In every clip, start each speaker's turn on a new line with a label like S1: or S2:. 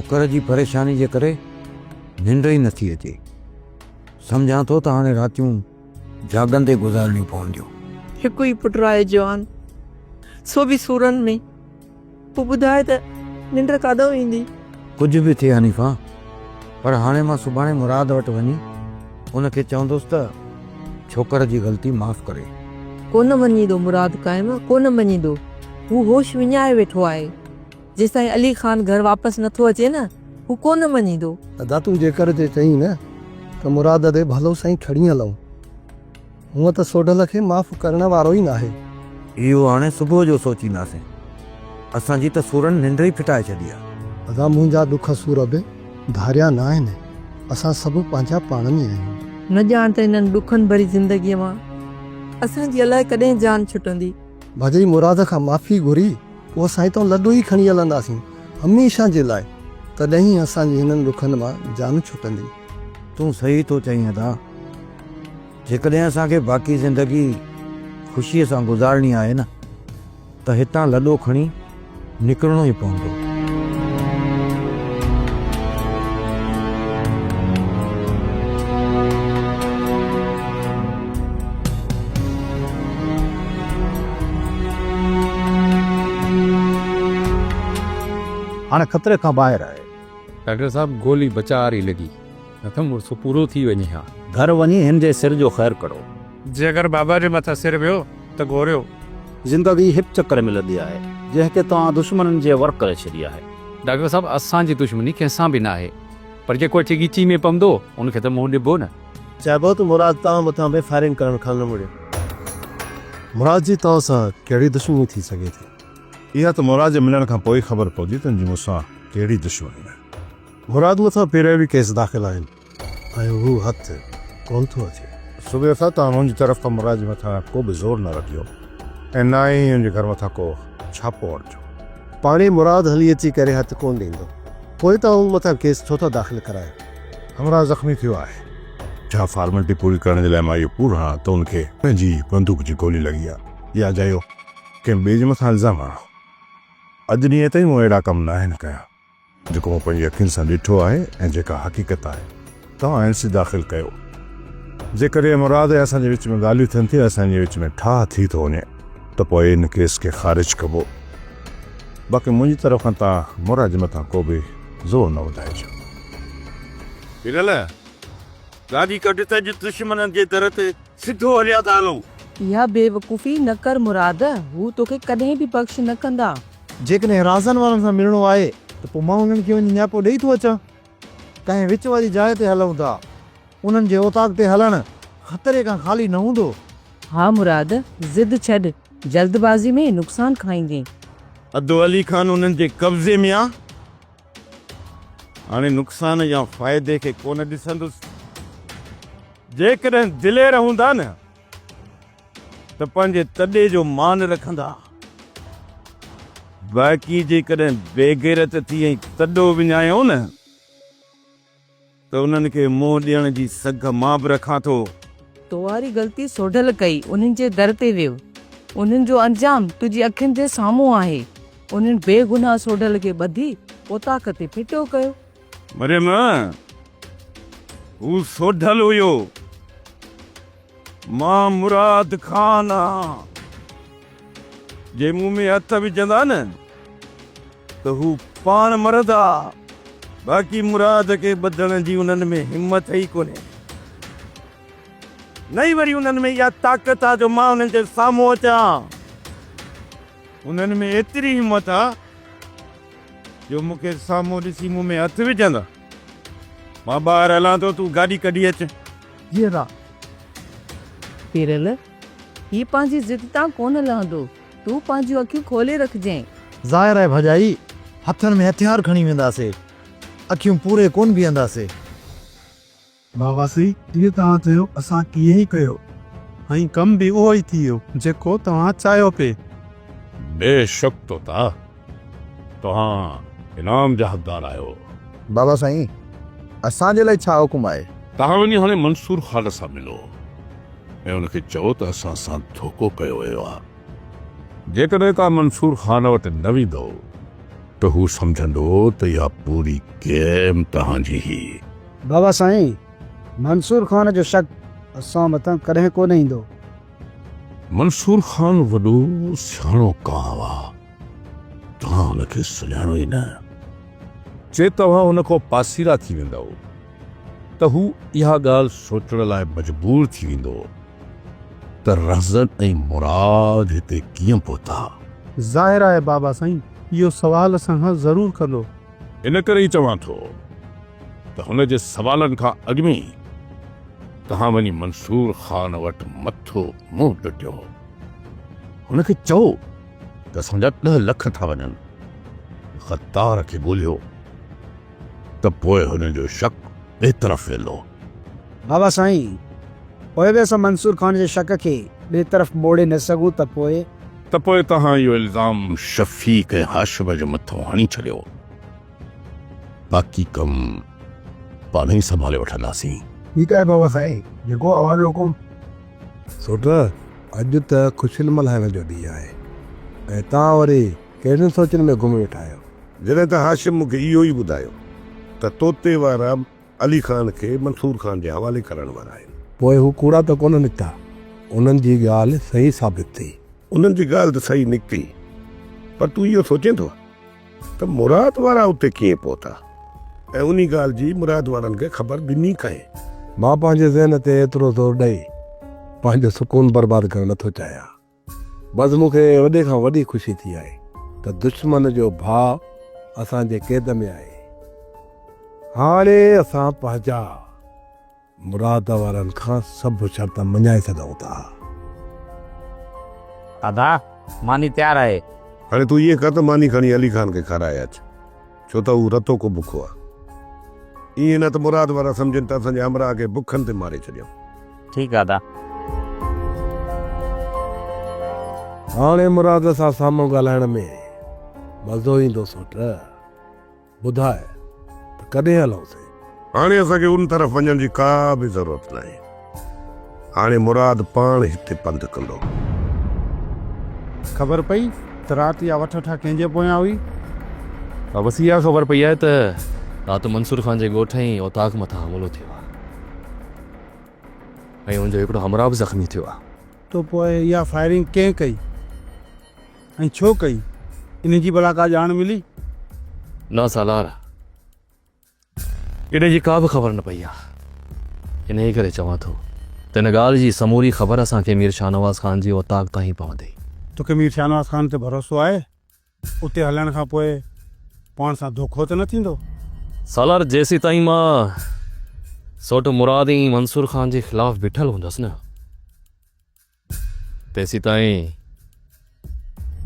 S1: छोकर जी परेशानी जे करे निंड ही नथी अचे। सम्झां थो त हाणे रातियूं जागंदे गुज़ारणी पवंदियूं।
S2: हिकु ई पुटु आहे जवान, सो बि सूरनि में। पोइ ॿुधाए त निंड काॾो ईंदी?
S1: कुझु बि थिए हनीफ़ा, पर हाणे मां सुभाणे मुराद वटि वञी उनखे चवंदुसि त छोकर जी ग़लती माफ़ करे।
S2: कोन मञीदो मुराद क़ाइम, कोन मञीदो। हू होश विञाए वेठो आहे। जेसिताईं अली ख़ान घर वापसि नथो अचे न, हू कोन मञीदो।
S3: अदा तूं जेकर ते चई न त मुराद ते भलो साईं खणी हलूं, हूअं त सोढल खे माफ़ करण वारो ई नाहे।
S1: इहो हाणे सुबुह जो सोचींदासीं। असांजी त सूरनि निंड ई फिटाए छॾी आहे।
S3: अदा मुंहिंजा दुख सूर बि धारिया न आहिनि। असां सभु पंहिंजा पाण में आहियूं।
S2: न ॼाण त इन्हनि ॾुखनि भरी ज़िंदगीअ मां असांजी अलाए कॾहिं जान छुटंदी।
S3: भॼई मुराद खां माफ़ी घुरी उहो साईं तो लॾो ई खणी हलंदासीं हमेशह जे लाइ। तॾहिं ई असांजी हिननि ॾुखनि मां जान छुटंदी।
S1: तूं सही थो चईं अदा। जेकॾहिं असांखे बाक़ी ज़िंदगी ख़ुशीअ सां गुज़ारणी आहे न, त हितां लॾो खणी निकिरणो ई पवंदो।
S4: हाणे ख़तरे खां ॿाहिरि आहे।
S5: डॉक्टर साहब गोली बचा रही लगी, न त मुड़सो पूरो थी वञे हा।
S4: घर वञी हिन जे सिर जो ख़ैरु करो।
S6: जे अगरि बाबा जे मथां सिर वियो त गोरियो।
S4: ज़िंदगी हिप चक्कर मिलंदी आहे जंहिंखे तव्हां दुश्मननि जे वर करे छॾी आहे।
S5: डॉक्टर साहब असांजी दुश्मनी कंहिंसां बि न आहे, पर जेको अची ॻिची में पवंदो उनखे त मुंहुं ॾिबो न।
S3: चइबो त मुराद तव्हां मथां बि फायरिंग करण खां न मुड़ियो। मुराद जी तव्हां सां कहिड़ी दुश्मनी थी सघे थी?
S7: इहा त मुराद जे मिलण खां पोइ ख़बर पवंदी त मूंसां कहिड़ी दुश्मनी आहे।
S3: मुराद मथां पहिरियों बि केस दाख़िल आहिनि ऐं हू हथु कोन थो अचे।
S7: सुबुह सां तव्हां मुंहिंजी तरफ़ खां मुराद जे मथां को बि ज़ोर न रखियो ऐं न ई हुनजे घर मथां को छापो हणिजो।
S3: पाणे मुराद हली अची करे हथु कोन ॾींदो, पोइ त हुन मथां केस छो थो दाख़िल कराए?
S7: हमरा ज़ख़्मी थियो आहे। छा फॉर्मेलिटी पूरी करण जे लाइ मां इहो पूरो आहियां त हुनखे पंहिंजी बंदूक जी गोली लॻी आहे या जायो कंहिं ॿिए जे मथां इल्ज़ाम आहे। अॼु ॾींहं ताईं मूं अहिड़ा कम न आहिनि कया जेको मूं पंहिंजी अखियुनि सां ॾिठो आहे ऐं जेका हक़ीक़त आहे। तव्हां एनसी दाख़िल कयो। जेकॾहिं मुराद ऐं असांजे विच में ॻाल्हियूं थियनि थियूं, असांजे विच में ठाह थी थो वञे, त पोइ इन केस खे ख़ारिज कबो। बाक़ी मुंहिंजी तरफ़ खां तव्हां मुराद जे मथां को बि ज़ोर न वधाइजो।
S8: बिरल गाॾी कढ त दुश्मननि जे दर ते सिधो हलिया था हलूं।
S2: इहा बेवकूफ़ी न कर मुराद, हू तोखे कॾहिं बि बख़्श न कंदा।
S4: जेकॾहिं राज़नि वारनि सां मिलणो आहे त पोइ मां उन्हनि खे वञी नियापो ॾेई थो अचां। कंहिं विच वारी जाइ ते हलूं था, उन्हनि जे औताक ते हलणु ख़तरे खां ख़ाली न हूंदो।
S2: हा मुराद, ज़िद छॾ, जल्दबाज़ी में नुक़सान खाईंदे।
S8: अदो अली ख़ान उन्हनि जे कब्ज़े में आहे। हाणे नुक़सान या फ़ाइदे खे कोन ॾिसंदुसि। जेकॾहिं दिलेर हूंदा न त पंहिंजे तॾे जो मान रखंदा। बाक़ी जेकॾहिं बेगैरत थी ऐं तॾो विञायूं न त उन्हनि खे मुंहुं ॾियण जी सघ मां बि रखां थो।
S2: तो वारी ग़लती सोढल कई, उन्हनि जे दर ते वियो। उन्हनि जो अंजाम तुंहिंजी अखियुनि जे साम्हूं आहे। उन्हनि बेगुनाह सोढल खे ॿधी ओताक ते फिटो कयो।
S8: मरियम, हू सोढल हुयो, मां मुराद ख़ान आहियां। जे मुंहुं में हथ विझंदा न त हू पाण मरंदा। बाक़ी मुराद खे ॿधण जी उन्हनि में हिमत ई कोन्हे। नहीं वरी उन्हनि में इहा ताक़त आहे जो मां उन्हनि जे साम्हूं अचां। उन्हनि में एतिरी हिमत आहे जो मूंखे साम्हूं ॾिसी मुंहुं में हथ विझंदा। मां ॿाहिरि हलां थो, तूं गाॾी कढी अच।
S3: जीअं रा
S2: पिरल, ही पंहिंजी ज़िद तां कोन लहंदो। तूं पंहिंजूं अखियूं खोले रखजांइ।
S4: ज़ाहिर आहे भॼाई, हथनि में हथियार खणी वेंदासीं, अखियूं पूरे कोन बीहंदासीं।
S9: बाबा सी, जीअं तव्हां चयो असां कीअं ई कयो ऐं कम बि उहो ई थी वियो जेको तव्हां चाहियो पिए।
S7: बेशक तोता, तव्हां इनाम जा हक़दार आहियो।
S4: बाबा साईं, असांजे लाइ छा हुकुम आहे?
S7: तव्हां वञी हाणे मंसूर ख़ान सां मिलो ऐं उनखे चओ त असां सां धोखो कयो वियो आहे। जेकॾहिं तव्हां मंसूर ख़ान वटि न वेंदो त हू सम्झंदो त इहा पूरी गेम तव्हांजी ही।
S10: बाबा साईं, मंसूर ख़ान जो शक असां मथां कॾहिं कोन ईंदो।
S7: मंसूर ख़ान वॾो सियाणो कांव आहे, तव्हां हुनखे सुञाणो ई न। जे तव्हां हुन खां पासीरा थी वेंदव त हू इहा ॻाल्हि सोचण लाइ मजबूर थी वेंदो त रज़न ऐं मुराद हिते कीअं पहुता।
S9: ज़ाहिर आहे बाबा साईं, इहो सवाल असां खां ज़रूरु कंदो।
S7: इन करे ई चवां थो त हुन जे सवालनि खां अॻु में ई तव्हां वञी मंसूर ख़ान वटि मथो मुंहुं ॾियो। हुनखे चओ त असांजा 10 लख था वञनि, ग़द्दार खे ॻोल्हियो, त पोइ हुन जो शक ॿिए तरफ़ वेलो।
S10: बाबा साईं, पोइ बि असां मंसूर ख़ान जे शक खे ॿिए तरफ़ मोड़े न सघूं त पोइ
S7: तव्हां इहो इल्ज़ाम शफ़ीक़ ऐं हाशिम जे मथां हणी छॾियो। बाक़ी कम पाण ई संभाले वठंदासीं।
S3: ठीकु आहे बाबा साईं, जेको अवाज़ हुकुम। सोट, अॼु त ख़ुशिल मल्हाइण जो ॾींहुं आहे ऐं तव्हां वरी कहिड़ियुनि सोचनि में घुमी वेठा आहियो।
S7: जॾहिं त हाशिम मूंखे इहो ई ॿुधायो त तोते वारा अली ख़ान खे मंसूर ख़ान जे हवाले करण वारा आहिनि।
S3: पोइ हू कूड़ा त कोन निकिता, उन्हनि जी ॻाल्हि सही साबित थी।
S7: उन्हनि जी ॻाल्हि त सही निकिती, पर तूं इहो सोचे थो त मुराद वारा उते कीअं पहुता ऐं उन ॻाल्हि जी मुराद वारनि खे ख़बर ॾिनी कंहिं।
S3: मां पंहिंजे ज़हन ते एतिरो ज़ोर ॾेई पंहिंजो सुकून बर्बादु करणु नथो चाहियां। बसि मूंखे वॾे खां वॾी ख़ुशी थी आहे त दुश्मन जो भाउ असांजे क़ैद में आहे। हाणे असां पंहिंजा मुराद वारनि खां सभु शर्त मञाए सघूं था।
S5: दादा मानी तयार आहे।
S7: हाणे तूं इहे कर त मानी खणी अली ख़ान खे खाराए अच, छो त हू रतो को बुखो आहे। ईअं न त मुराद वारा सम्झनि त असांजे हमरा खे बुखनि ते मारे छॾियो।
S5: ठीकु आहे दादा।
S3: हाणे मुराद सां साम्हूं ॻाल्हाइण में मज़ो ईंदो। सोट, ॿुधाए त कॾहिं हलूंसीं?
S7: हाणे असांखे उन तरफ़ वञण जी का बि ज़रूरत नाहे। हाणे मुराद पाण हिते पंधु कंदो।
S9: ख़बर पई त राति या वठ कंहिंजे पोयां हुई?
S5: बसि इहा ख़बर पई आहे त राति मंसूर ख़ान जे ॻोठ ऐं ओताक मथां हमिलो थियो आहे ऐं हुनजो हिकिड़ो हमराह बि ज़ख़्मी थियो आहे।
S9: तो पोइ इहा फायरिंग कंहिं कई ऐं छो कई, इन जी भला का ॼाण मिली?
S5: न सालार, इन जी का बि ख़बर न पई आहे। इन करे चवां थो त हिन ॻाल्हि जी समूरी ख़बर असांखे मीर शाहनवाज़ ख़ान जी ओताक ताईं पवंदी।
S9: तोखे मीर शाहनवाज़ ख़ान ते भरोसो आहे? उते हलण खां पोइ पाण सां धोखो त न थींदो?
S5: सालार, जेसीं ताईं मां सोट मुराद ऐं मंसूर ख़ान जे ख़िलाफ़ बीठल हूंदसि न, तेसीं ताईं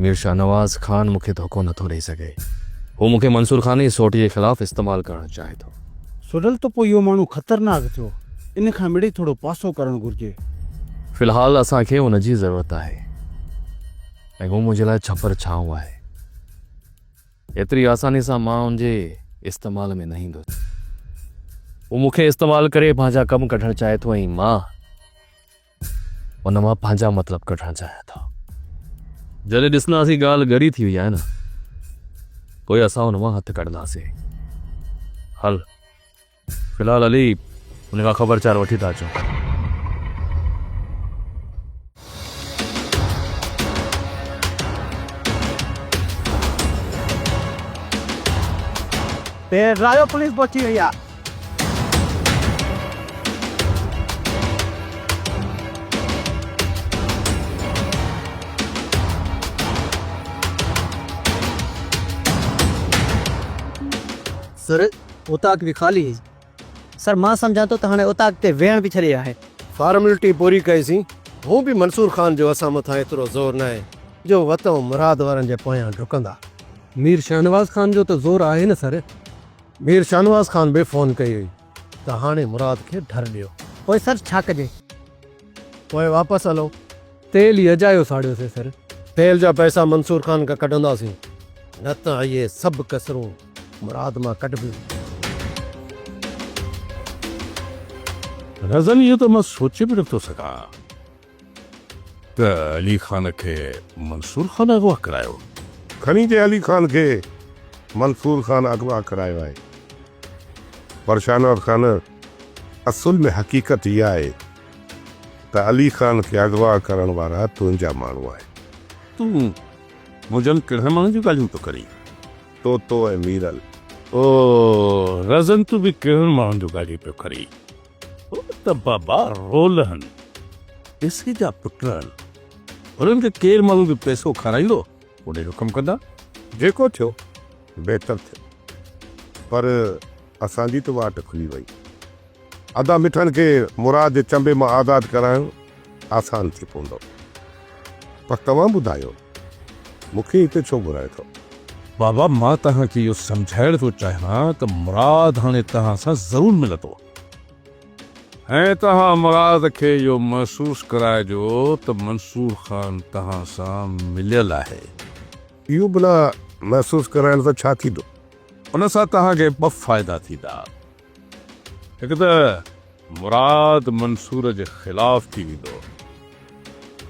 S5: मीर शाहनवाज़ ख़ान मूंखे धोखो नथो ॾेई सघे। हू मूंखे मंसूर ख़ान जी सोट जे ख़िलाफ़ इस्तेमालु करणु चाहे थो।
S9: सुडल त पोइ इहो माण्हू ख़तरनाक थियो, इन खां मिड़ी थोरो पासो करणु घुरिजे।
S5: फ़िलहालु असांखे हुन जी ज़रूरत आहे ऐं हू मुंहिंजे लाइ छपर छांव आहे। एतिरी आसानी सां मां हुनजे इस्तेमाल में न ईंदुसि। हू मूंखे इस्तेमालु करे पंहिंजा कमु कढणु चाहे थो ऐं मां उन मां पंहिंजा मतिलबु कढणु चाहियां थो। जॾहिं ॾिसंदासीं ॻाल्हि ॻरी थी वई आहे न, पोइ असां हुन मां हथु कढंदासीं। हल, फ़िलहालु अली हुन खां ख़बरचार वठी था अचूं।
S10: रायो पुलिस पहुची वई आहे। सर, ओताक बि ख़ाली है। सर, मां सम्झां थो त हाणे ओताक ते वेहण बि छॾे आहे।
S3: फॉर्मेलिटी पूरी कईसीं। हू बि मंसूर ख़ान जो असां मथां एतिरो ज़ोर न आहे जो वतो मुराद वारनि जे पोयां डुकंदा। मीर शाहनवाज़ ख़ान जो त ज़ोर आहे न सर। मीर शाहनवाज़ ख़ान बि फ़ोन कई हुई त हाणे मुराद खे डर ॾियो।
S10: पोइ सर छा कजे?
S3: पोइ वापसि हलो। तेल ई अजायो साड़ियोसीं सर। तेल जा पैसा मंसूर ख़ान खां कढंदासीं, न त इहे सभु कसरूं मुराद मां कढबियूं।
S7: रज़न, इहो त मां सोचे बि नथो सघां त अली ख़ान खे मंसूर ख़ान अगवा करायो। खणी जे अली ख़ान खे मंसूर खान अगवा करायो आहे पर शानवार खान असुल में हकीकत इहा आहे त अली खान खे अगवा करण वारा तुंहिंजा माण्हू आहे।
S8: तूं मुंहिंजनि कहिड़े माण्हू जी ॻाल्हियूं थो करी?
S7: तो ऐं मीरल।
S8: ओ रज़न तूं बि कहिड़े माण्हुनि जूं ॻाल्हियूं पियो करी? ओ त बाबा रोल आहिनि, पैसे जा पुट आहिनि, उन्हनि खे केरु माण्हू बि पैसो खाराईंदो ओॾे जो कमु कंदा।
S7: जेको थियो बहितर थियो, पर असांजी त वाट खुली वई। अदा मिठनि खे मुराद जे चंबे मां आज़ादु कराइणु आसान थी पवंदो। पर तव्हां ॿुधायो मूंखे हिते छो घुराए थो?
S8: बाबा मां तव्हांखे इहो सम्झाइण थो चाहियां त मुराद हाणे तव्हां सां ज़रूरु मिलंदो ऐं तव्हां मुराद खे इहो महसूसु कराइजो त मंसूर खान तव्हां सां मिलियल आहे।
S7: इहो भला महसूसु कराइण सां छा थींदो?
S8: उन सां तव्हांखे ॿ फ़ाइदा थींदा। हिकु त मुराद मंसूर जे ख़िलाफ़ थी वेंदो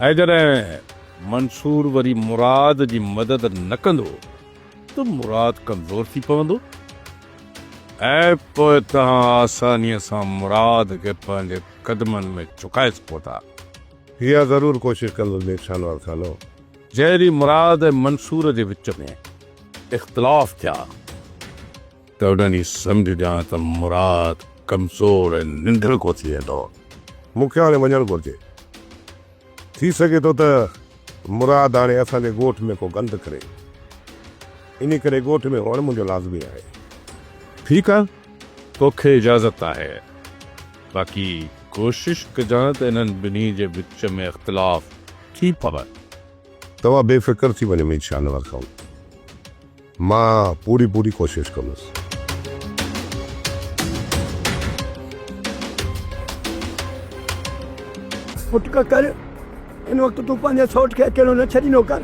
S8: ऐं जॾहिं मंसूर वरी मुराद जी मदद न कंदो त मुराद कमज़ोर थी पवंदो ऐं पोइ तव्हां आसानीअ सां मुराद खे पंहिंजे क़दमनि में चुकाए सघो था।
S7: इहा ज़रूरु कोशिशि कंदुसि शानवार खानो।
S8: जहिड़ी मुराद ऐं मंसूर जे विच में इख़्तिलाफ़ थिया त उन्हनि सम्झजां त मुराद कमज़ोर ऐं निंढड़ को थी वेंदो।
S7: मूंखे हाणे वञणु घुरिजे। थी सघे थो त मुराद हाणे असांजे ॻोठ में को गंद करे, इन करे ॻोठ में हुअणु मुंहिंजो लाज़मी आहे।
S8: ठीकु आहे, तोखे इजाज़त आहे, बाक़ी कोशिशि कजां त इन्हनि ॿिन्ही जे विच में इख़्तिलाफ़ थी पवे।
S7: तव्हां बेफ़िक्र थी वञो मीर शानवार खान, मां पूरी कोशिशि कंदुसि।
S10: पुटका कर इन वक्त तू पंहिंजे सौट खे अकेलो न छॾींदो कर,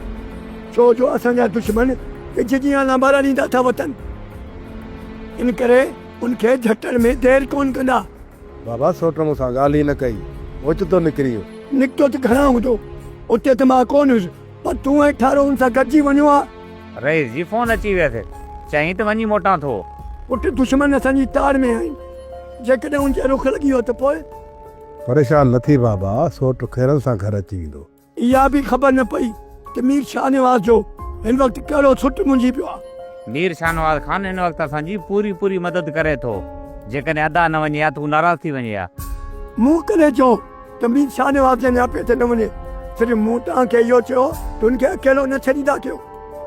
S10: छो जो असांजा दुश्मन विझजी लांबारा ॾींदा था वतन, इन करे उनखे झटण में देरि कोन कंदा।
S3: बाबा सोट मूंसां ॻाल्हि ई न कई, ओचितो निकिरी वियो।
S10: निकितो त घणा हूंदो, उते त मां कोन हुयुसि, पर तूं ऐं ठारो हुन सां गॾिजी वञो आहे।
S11: रईस जी फोन अची वियसि, चई त वञी मोटां थो।
S10: पुट दुश्मन असांजी तार में आहिनि, जेकॾहिं उनजे रुख लॻी वियो त पोइ?
S3: परेशान न थी बाबा, सोट खैरन सां घर अची वेंदो।
S10: इहा बि ख़बर न पई त मीर शाहनवाज़ जो हिन वक़्तु कहिड़ो सुट मुंझी पियो आहे।
S11: मीर शाहनवाज़ खान हिन वक़्तु असांजी पूरी मदद करे थो। जेकॾहिं अदा न वञे या तूं नाराज़ थी वञे या
S10: मूं कॾहिं चयो त मीर शाहनवाज़ जे नियापे ते न वञे, सिर्फ़ु मूं तव्हांखे इहो चयो त उनखे अकेलो न छॾींदा कयो।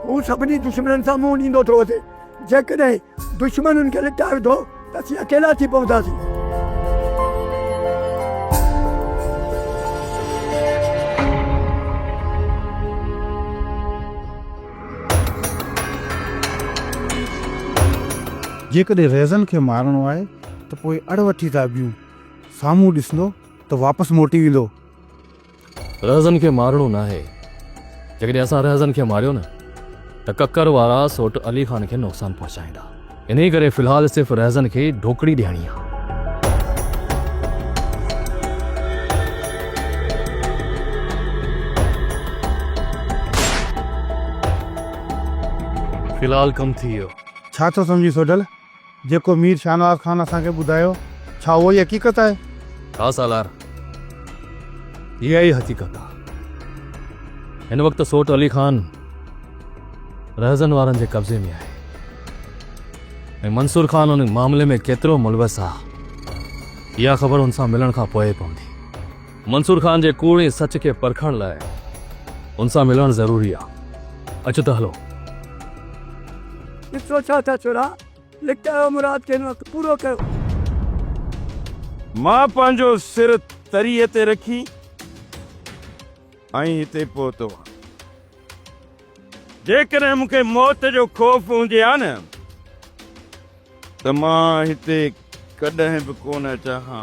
S10: हू सभिनी दुश्मननि सां मुंहुं ॾींदो थो वठे, जेकॾहिं दुश्मन उनखे लिटाए थो त असीं अकेला थी पवंदासीं।
S4: जेकॾहिं रेज़न खे मारणो आहे त पोइ अड़ वठी था बियूं, साम्हूं ॾिसंदो त वापसि मोटी वेंदो।
S5: रज़न खे मारणो न आहे। जेकॾहिं असां रज़न खे मारियो न त ककर वारा सोट अली खान खे नुक़सानु पहुचाईंदा। इन करे फ़िलहालु सिर्फ़ु रज़न खे ढोकड़ी ॾियणी आहे। फ़िलहालु कमु थी वियो।
S4: छा थो सम्झी सोडल? जेको मीर शाहनवाज़ खान असांखे ॿुधायो, छा उहो ई हक़ीक़त आहे?
S5: हा सालार, इहा ई हक़ीक़त आहे। हिन वक़्तु सोट अली खान रहज़न वारनि जे कब्ज़े में आहे ऐं मंसूर खान उन मामले में केतिरो मुलवस आहे इहा ख़बर हुन सां मिलण खां पोइ पवंदी। मंसूर खान जे कूड़े सच खे परखण लाइ हुन सां मिलणु ज़रूरी आहे। अचो त हलो।
S10: ॾिसो छा था चोरा, लिकायो मुराद खे हिन वक़्तु पूरो कयो।
S8: मां पंहिंजो सिर तरीअ ते रखी ऐं हिते पहुतो आहियां। जेकॾहिं मूंखे मौत जो ख़ौफ़ हुजे हा न त मां हिते कॾहिं बि कोन अचां हा।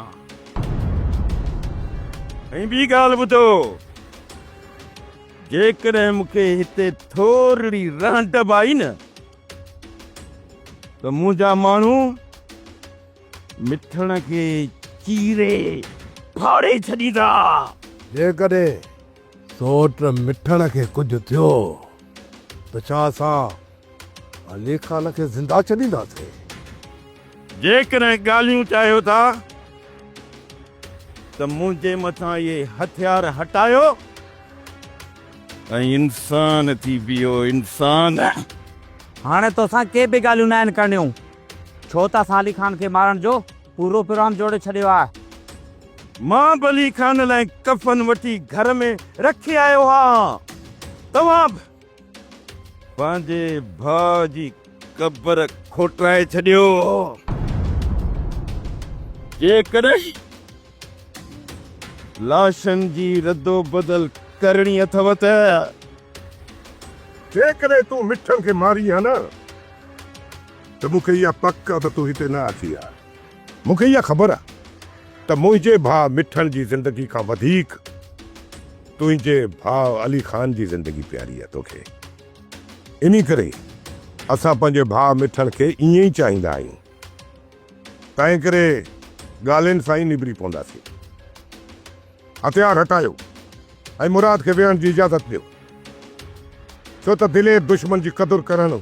S8: ऐं ॿी ॻाल्हि ॿुधो, जेकॾहिं मूंखे हिते थोरी रहंट आई न त मुंहिंजा माण्हू मिठण खे चीरे फाड़े छॾींदा।
S3: जेकॾहिं सोट मिठण खे कुझु थियो त छा असां अली खान खे ज़िंदा छॾींदासीं।
S8: जेकॾहिं ॻाल्हियूं चाहियो था त मुंहिंजे मथां इहे हथियार हटायो ऐं इंसान थी वियो इंसान।
S11: हाणे तोसां के बि ॻाल्हियूं न आहिनि करणियूं, छो त असां अली खान खे मारण जो पूरो प्रोग्राम जोड़े छॾियो आहे।
S8: मां अली खान लाइ कफन वठी घर में रखी आयो आहियां। तव्हां पंहिंजे भाउ जी क़बर खोटाए छॾियो। जेकॾहिं लाशनि जी रदो बदल करणी अथव त
S7: जेकॾहिं तूं मिठनि खे मारी आहे न त मूंखे इहा पक आहे त तूं हिते न अची आहे। मूंखे इहा ख़बर आहे त मुंहिंजे भाउ मिठनि जी ज़िंदगी खां वधीक तुंहिंजे भाउ अली खान जी ज़िंदगी प्यारी आहे तोखे। इन करे असां पंहिंजे भाउ मिठनि खे ईअं ई चाहींदा आहियूं। तंहिं करे ॻाल्हियुनि सां ई निबिरी पवंदासीं। हथियार हटायो ऐं मुराद खे वेहण जी इजाज़त ॾियो, छो त दिलेर दुश्मन जी क़दुरु करणु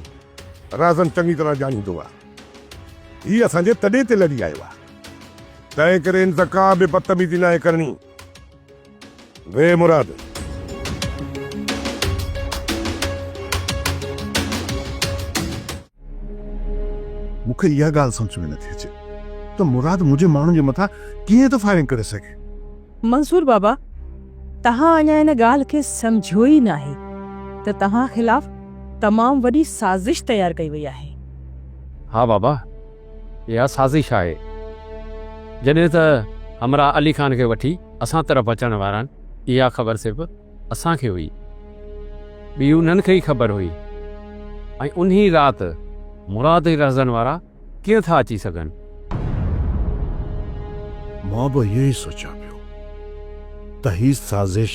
S7: राज़न चङी तरह ॼाणींदो आहे। हीअ असांजे तॾे ते लड़ी आयो आहे, तंहिं करे इन सां का बि बदतमीज़ी न आहे करणी। वे मुराद।
S9: मूंखे इहा ॻाल्हि सम्झ में नथी अचे त मुराद मुंहिंजे माण्हुनि जे मथां कीअं थो फायरिंग करे सघे।
S2: मंसूर बाबा, तव्हां अञा हिन ॻाल्हि खे सम्झो ई न आहे त तव्हां ख़िलाफ़ तमामु वॾी साज़िश तयारु कई वई आहे।
S5: हा बाबा, इहा साज़िश आहे। जॾहिं त हमरा अली खान खे वठी असां तरफ़ अचण वारा आहिनि, इहा ख़बर सिर्फ़ु असांखे हुई, ॿी उन्हनि खे ई ख़बर हुई। ऐं उन्ही राति मुराद रज़न वारा कीअं था अची सघनि।
S7: मां बि इहो ई सोचां पियो त ही साज़िश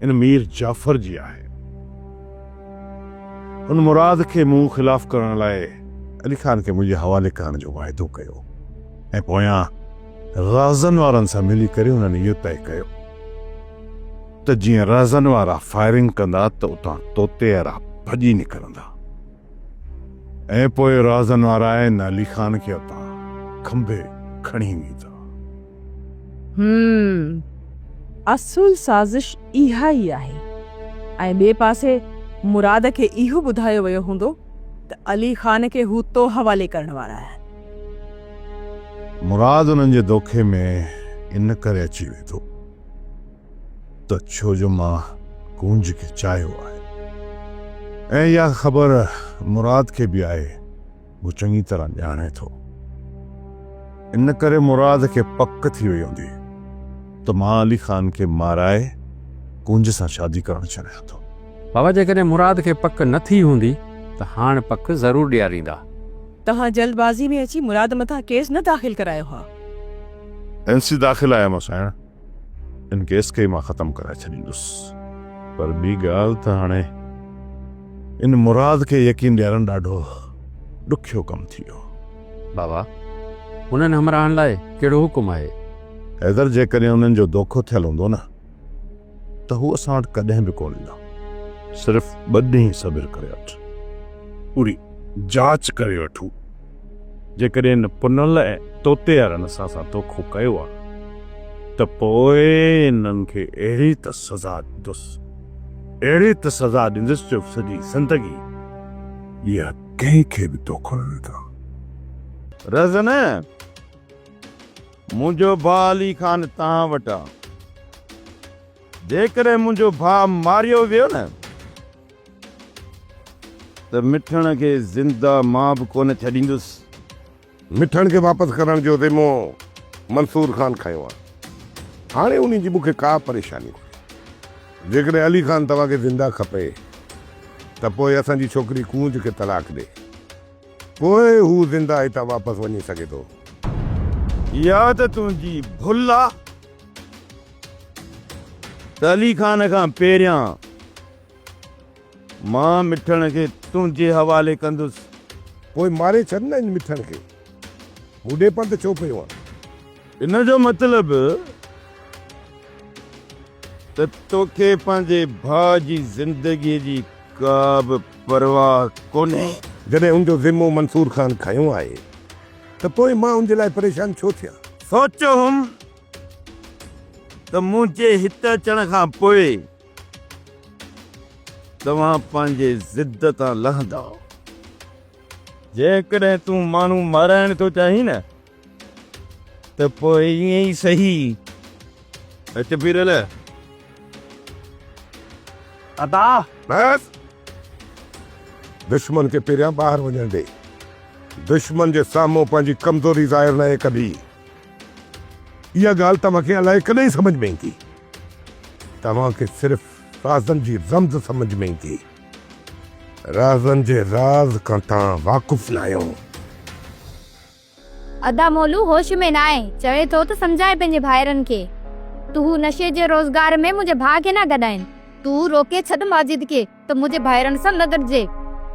S7: इन मीर जाफ़र जी आहे। उन मुराद खे मूं ख़िलाफ़ करण लाइ अली खान खे मुंहिंजे हवाले करण जो वाइदो कयो ऐं पोयां राज़न वारनि सां मिली करे उन्हनि इहो तय कयो त जीअं राज़न वारा फायरिंग कंदा त उतां तोते वारा भॼी निकिरंदा ऐं पोइ राज़न वारा आहिनि अली खान खे उतां खंभे खणी वेंदा।
S2: असुल साज़िश इहा ई आहे। ऐं ॿिए पासे मुराद खे इहो ॿुधायो वियो हूंदो त अली खान खे हू तो हवाले करण वारा आहिनि।
S7: मुराद उन्हनि जे दोखे में इन करे अची वेंदो त छो जो मां गूंज खे चाहियो आहे ऐं इहा ख़बर मुराद खे बि आहे, हू चङी तरह ॼाणे थो। इन करे मुराद खे पक थी वई हूंदी त मां अली खान खे माराए गूंज सां शादी करणु चाहियां थो।
S5: बाबा, जेकॾहिं मुराद खे पक न थी हूंदी त हाणे पक ज़रूरु ॾियारींदा।
S2: तव्हां जल्दबाज़ी में अची मुराद मथां केस न दाख़िल करायो हा।
S7: एनसी दाख़िल आयुमि साईं, इन केस खे मां ख़तमु कराए छॾींदुसि। पर ॿी ॻाल्हि त हाणे इन मुराद खे यकीन ॾियारणु ॾाढो ॾुखियो कमु थी वियो।
S5: बाबा, हुननि हमराहनि लाइ कहिड़ो हुकुम आहे?
S7: हैदर, जेकॾहिं उन्हनि जो दोखो थियलु हूंदो न त हू असां वटि कॾहिं बि कोन ईंदा। सिर्फ़ु 2 ॾींहं सब्र करे वठ, पूरी जांच करे वठूं। जेकॾहिं इन पुनल ऐं तोते वारनि असां दोखो कयो आहे त पोइ इन्हनि खे अहिड़ी त सज़ा ॾींदुसि, अहिड़ी त सज़ा ॾींदुसि जो सॼी ज़िंदगी इहा कंहिंखे बि दोखो न ॾींदा।
S8: रज़न, मुंहिंजो भाउ अली खान तव्हां वटि आहे। जेकॾहिं मुंहिंजो भाउ मारियो वियो न त मिठण खे ज़िंदा मां बि कोन छॾींदुसि।
S7: मिठण खे वापसि करण जो ज़िम्मो मंसूर खान खयो आहे। हाणे उन्ही जी मूंखे का परेशानी कोन्हे। जेकॾहिं अली खान तव्हांखे ज़िंदा खपे त पोइ असांजी छोकिरी कूंज खे तलाक ॾे, पोइ हू ज़िंदा हितां वापसि वञी सघे थो।
S8: इहा त तुंहिंजी भुल आहे त अली खान खां पहिरियां मां मिठण खे तुंहिंजे हवाले कंदुसि।
S7: पोइ मारे छॾ न इन मिठण खे, होॾे पर त छो पियो आहे।
S8: इन जो मतिलबु त तोखे पंहिंजे भाउ जी ज़िंदगीअ जी का बि परवाह कोन्हे।
S3: जॾहिं उनजो ज़िम्मो मंसूर ख़ान खयो आहे त पोइ मां उनजे लाइ परेशान छो थियां?
S8: सोचियो हुम त मुंहिंजे हिते अचण खां पोइ तव्हां पंहिंजे ज़िद तां लहंदा। जेकॾहिं तूं माण्हू माराइण थो चाहीं न त पोइ ईअं ई सही। अच फिरल
S11: अदा
S3: बस दुश्मन खे पहिरियां ॿाहिरि वञण ॾे। दुश्मन जे साम्हूं पंहिंजी कमज़ोरी ज़ाहिर न आहे कॾहिं। इहा ॻाल्हि तव्हांखे अलाए कॾहिं सम्झ में ईंदी। तव्हांखे सिर्फ़ु राज़नि जी रमज़ सम्झ में ईंदी। राज़नि जे राज़ खां तव्हां वाक़ुफ़ न आहियो।
S12: अदा मोलू होश में न आहे, चवे थो त सम्झाए पंहिंजे भाइरनि खे। तू नशे जे रोज़गार में मुंहिंजे भाउ खे न गॾाइन। तू रोके छॾ माजिद खे त मुंहिंजे भाइरनि सां न गॾिजे।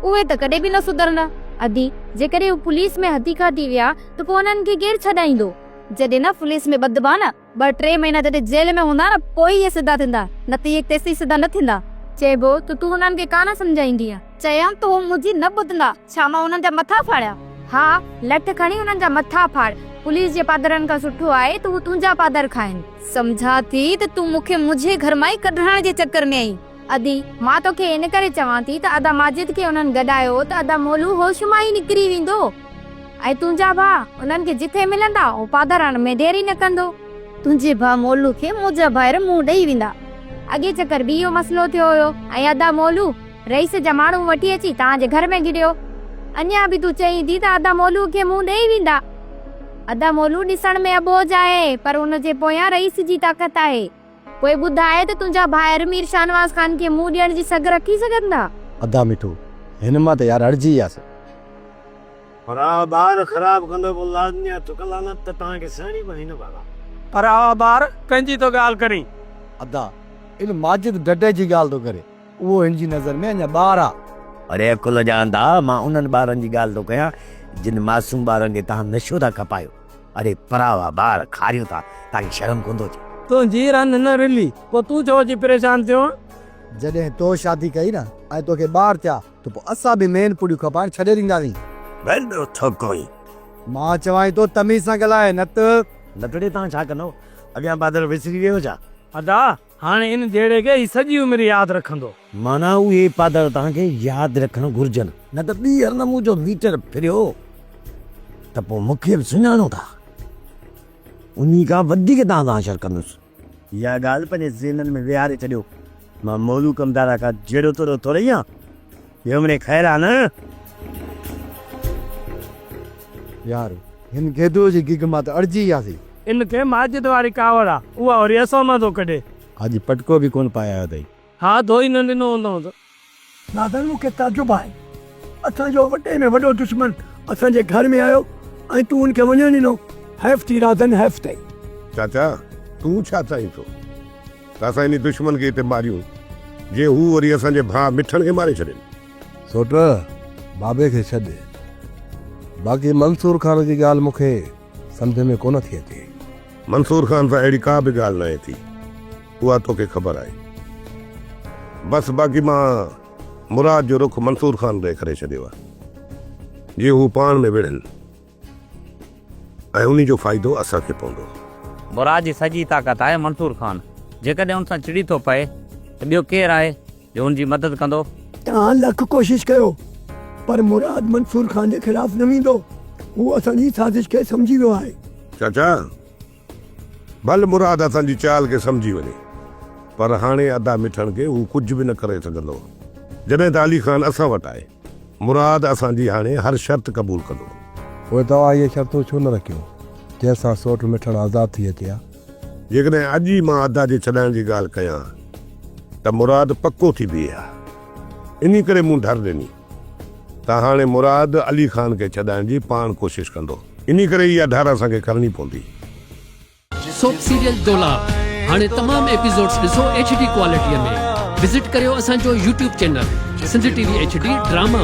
S12: उहे त कॾहिं बि न सुधरंदा। अदी जेकॾहिं हू पुलिस में हथी खां थी विया त पोइ हुननि खे केरु छॾाईंदो? जॾहिं न पुलिस में ॿधबा न 2-3 महीना जॾहिं जेल में हूंदा न पोइ इहे सिधा थींदा, न त इहे तेसीं सिधा न थींदा। चइबो त तूं हुननि खे कान सम्झाईंदी आहे। चयां त हू मुंहिंजी न ॿुधंदा। छा मां हुननि जा मथा फाड़िया? हा, लठ खणी हुननि जा मथा फाड़। पुलिस जे पादरनि खां सुठो आहे त हू तुंहिंजा पादर खाइनि। सम्झा थी त तूं मूंखे मुंहिंजे घर मां ई कढण जे चक्कर में आई। अदी मां तोखे इन करे चवां थी त अदा माजिद खे उन्हनि गॾायो त अदा मोलू होश मां ई निकिरी वेंदो। ऐं तुंहिंजा भाउ उन्हनि खे जिथे मिलंदा उहो पादरनि में देरी न कंदो। तुंहिंजे भाउ मोलू खे मुंहिंजा भाइर मुंहुं ॾेई वेंदा। अॻे चक्कर बि इहो मसलो थियो हुयो ऐं अदा मोलू रईस जा माण्हू वठी अची तव्हांजे घर में गिड़ियो। अञा बि तूं चई थी त अदा मोलू खे मुंहुं ॾेई वेंदा। अदा मोलू ॾिसण में अबोज आहे पर हुनजे पोयां रईस जी ताक़त आहे। कोई ॿुधाए त तुंहिंजा भाइर मीर शाहनवाज़ ख़ान खे मुंहुं ॾियण जी सघ रखी सघंदा?
S4: अदा मिठो हिन मां त यार अड़जी वियासीं।
S10: पर ॿार ख़राब कंदो पोइ लाज़मी आहे तो कलानत त तव्हांखे सहणी पवंदी न बाबा।
S6: पर ॿार कंहिंजी तो ॻाल्हि करी?
S4: अदा इन माजिद डडे जी ॻाल्हि थो करे। उहो हिन जी नज़र में अञा ॿार आहे।
S11: अरे कुल जानदा मां उन्हनि ॿारनि जी ॻाल्हि थो कयां जिन मासूम ॿारनि खे तव्हां नशो था खपायो। अरे परावा ॿार खारियो था, तव्हांखे शर्म कोन थो अचे?
S6: तुंहिंजी रन न रिली पोइ तूं छो अची परेशान थियो?
S4: जॾहिं तो शादी कई न ऐं तोखे ॿार थिया त पोइ असां बि मेन पुड़ियूं खपाइण छॾे ॾींदासीं।
S11: वेंदो थको ई।
S4: मां चवां थो तमीज़ सां ॻाल्हाए न त
S11: लटड़े तव्हां छा कंदो? अॻियां पादर विसरी वियो छा?
S6: अदा हाणे इन जहिड़े खे सॼी उमिरि यादि रखंदो।
S11: माना उहे पादर तव्हांखे यादि रखणु घुरिजनि, न त ॿीहर न मुंहिंजो मीटर फिरियो त पोइ मूंखे बि सुञाणो था। उन्ही खां वधीक तव्हां शर कंदुसि। इहा ॻाल्हि पंहिंजे ज़हननि में विहारे छॾियो। मां मोलू कमदारा खां जहिड़ो तोड़ो थो रही आहियां। ॿियो मिड़े ख़ैर आहे न?
S4: यार हिन गेदो जी गिग मां त अड़जी वियासीं।
S6: इनखे माजिद वारी कावड़ आहे, उहा वरी असां मां थो कढे।
S4: अॼु पटको बि कोन पाया अथई।
S6: हा धोई न ॾिनो हूंदो त।
S10: नादन मूंखे ताजुब आहे। असांजो वॾे में वॾो दुश्मन असांजे घर में आयो ऐं तूं उनखे वञण ॾिनो। हैफ़ थी राधन हैफ़ अथई।
S3: चाचा तूं छा चाहीं थो त असां इन दुश्मन खे हिते मारियूं जे हू वरी असांजे भाउ मिठण खे मारे छॾनि? सोट बाबे खे छॾ। बाक़ी मंसूर ख़ान जी ॻाल्हि मूंखे सम्झ में कोन थी अचे। मंसूर ख़ान सां अहिड़ी का बि ॻाल्हि न आहे थी, उहा तोखे ख़बर आहे। बसि बाक़ी मां मुराद जो रुख मंसूर ख़ान ॾे करे छॾियो आहे। जीअं हू पाण में विढ़नि ऐं उन्ही जो फ़ाइदो असांखे पवंदो।
S11: मुराद जी सॼी ताक़त आहे मंसूर ख़ान। जेकॾहिं हुन सां चिड़ी थो पए त ॿियो केरु आहे जो हुनजी मदद कंदो?
S10: तव्हां लख कोशिशि कयो पर मुराद मंसूर ख़ान जे ख़िलाफ़ न वेंदो। हू असांजी साज़िश खे सम्झी वियो आहे।
S3: चाचा भले मुराद असांजी चाल खे सम्झी वञे पर हाणे अदा मिठण खे हू कुझु बि न करे सघंदो। जॾहिं त अली ख़ान असां वटि आहे मुराद असांजी हाणे हर शर्त क़बूल कंदो।
S13: पोइ तव्हां इहे शर्तूं छो न रखियो जंहिंसां सोट मिठण आज़ादु थी अचे?
S3: जेकॾहिं अॼु ई मां अदा जे छॾाइण जी ॻाल्हि कयां त मुराद पको थी बीहे आहे। इन करे मूं डर ॾिनी त हाणे मुराद अली ख़ान खे छॾाइण जी पाण कोशिशि कंदो। इन करे इहा धार असांखे करणी पवंदी।
S14: सोप सीरियल डोला हाणे तमाम एपिसोड्स ॾिसो HD क्वालिटीअ में। विज़िट करियो असांजो YouTube channel Sindh TV HD drama.